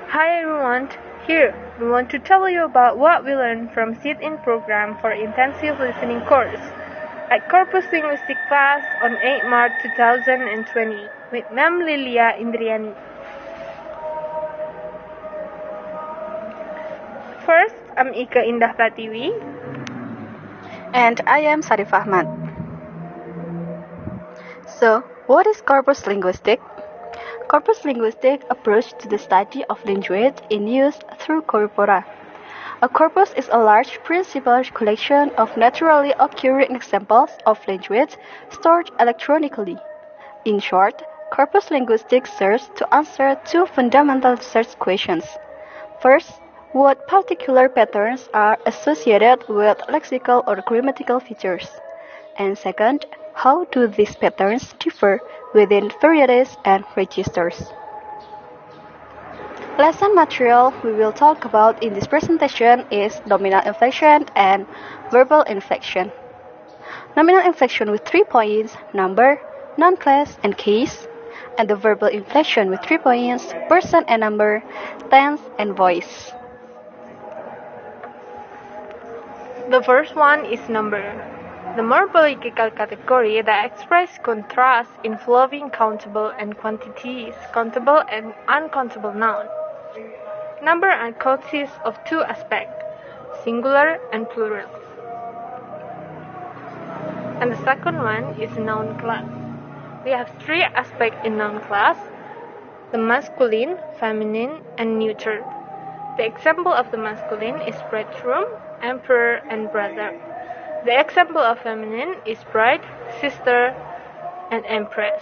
Hi everyone, here we want to tell you about what we learned from Sit-In program for intensive listening course at Corpus Linguistic class on 8 March 2020 with Ma'am Lilia Indriani. First, I'm Ike Indah Pratiwi. And I am Sarifah Ahmad. So, what is corpus linguistic? Corpus linguistic approach to the study of language in use through corpora. A corpus is a large principal collection of naturally occurring examples of language stored electronically. In short, corpus linguistic serves to answer two fundamental research questions. First, what particular patterns are associated with lexical or grammatical features? And second, how do these patterns differ within varieties and registers? Lesson material we will talk about in this presentation is nominal inflection and verbal inflection. Nominal inflection with 3 points, number, noun-class, and case, and the verbal inflection with 3 points, person and number, tense, and voice. The first one is number, the more political category that expresses contrast in flowing countable and quantities, countable and uncountable nouns. Number consists of two aspects, singular and plural. And the second one is noun class. We have three aspects in noun class, the masculine, feminine, and neuter. The example of the masculine is bridegroom, emperor, and brother. The example of feminine is bride, sister, and empress.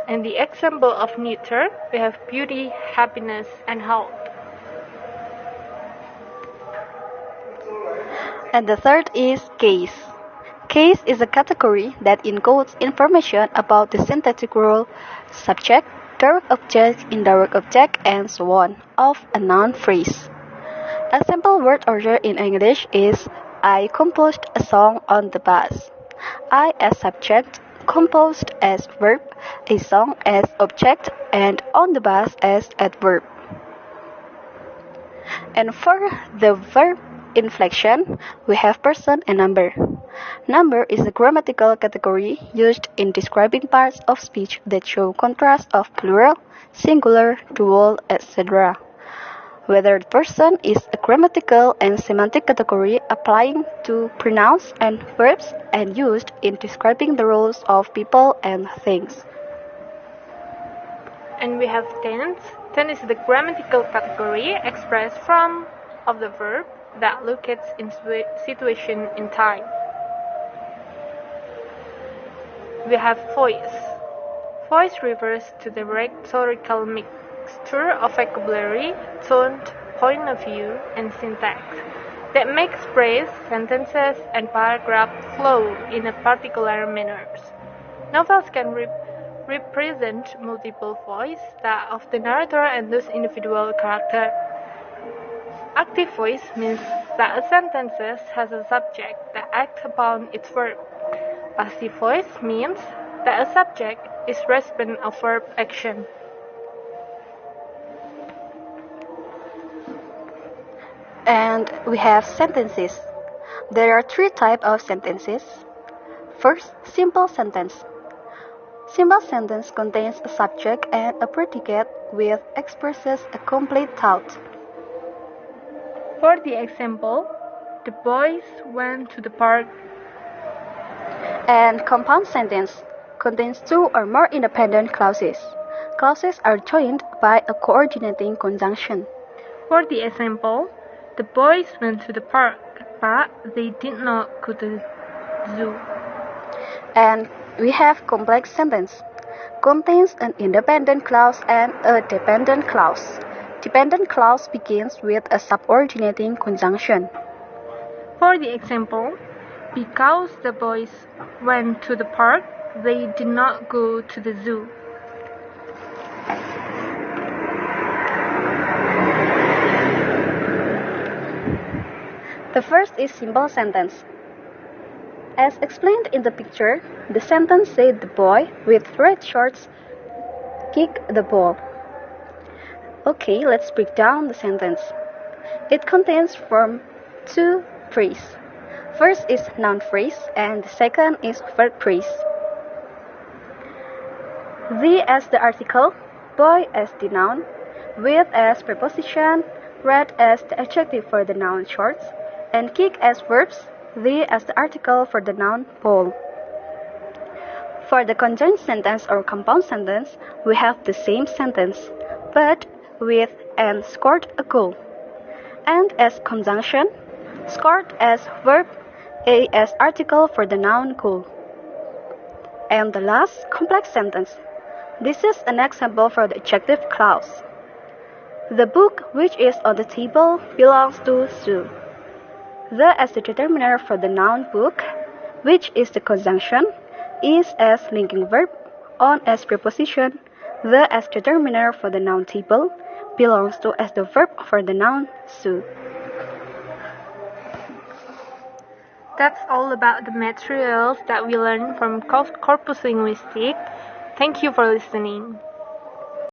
And the example of neuter, we have beauty, happiness, and health. And the third is case. Case is a category that encodes information about the synthetic role, subject, direct object, indirect object, and so on of a noun phrase. A simple word order in English is I composed a song on the bus. I as subject, composed as verb, a song as object, and on the bus as adverb. And for the verb inflection, we have person and number. Number is a grammatical category used in describing parts of speech that show contrast of plural, singular, dual, etc. Whether person is a grammatical and semantic category applying to pronouns and verbs and used in describing the roles of people and things. And we have tense. Tense is the grammatical category expressed from of the verb that locates in situation in time. We have voice. Voice refers to the rhetorical mixture of vocabulary, tone, point of view, and syntax that makes phrase, sentences, and paragraphs flow in a particular manner. Novels can represent multiple voices, that of the narrator and those individual characters. Active voice means that a sentence has a subject that acts upon its verb. Passive voice means that a subject is recipient of verb action. And we have sentences. There are three types of sentences. First, simple sentence. Simple sentence contains a subject and a predicate which expresses a complete thought. For the example, the boys went to the park. And compound sentence contains two or more independent clauses. Clauses are joined by a coordinating conjunction. For the example, the boys went to the park, but they did not go to the zoo. And we have complex sentence. Contains an independent clause and a dependent clause. Dependent clause begins with a subordinating conjunction. For the example, because the boys went to the park, they did not go to the zoo. The first is simple sentence. As explained in the picture, the sentence said the boy with red shorts kicked the ball. Okay, let's break down the sentence. It contains from two phrases. First is noun phrase and the second is verb phrase. The as the article, boy as the noun, with as preposition, red as the adjective for the noun shorts, and kick as verbs, the as the article for the noun ball. For the conjoined sentence or compound sentence, we have the same sentence, but with and scored a goal. And as conjunction, scored as verb, a as article for the noun goal. And the last, complex sentence. This is an example for the adjective clause. The book which is on the table belongs to Sue. The as the determiner for the noun book, which is the conjunction, is as linking verb, on as preposition, the as determiner for the noun table, belongs to as the verb for the noun Sue. That's all about the materials that we learned from Corpus Linguistic. Thank you for listening.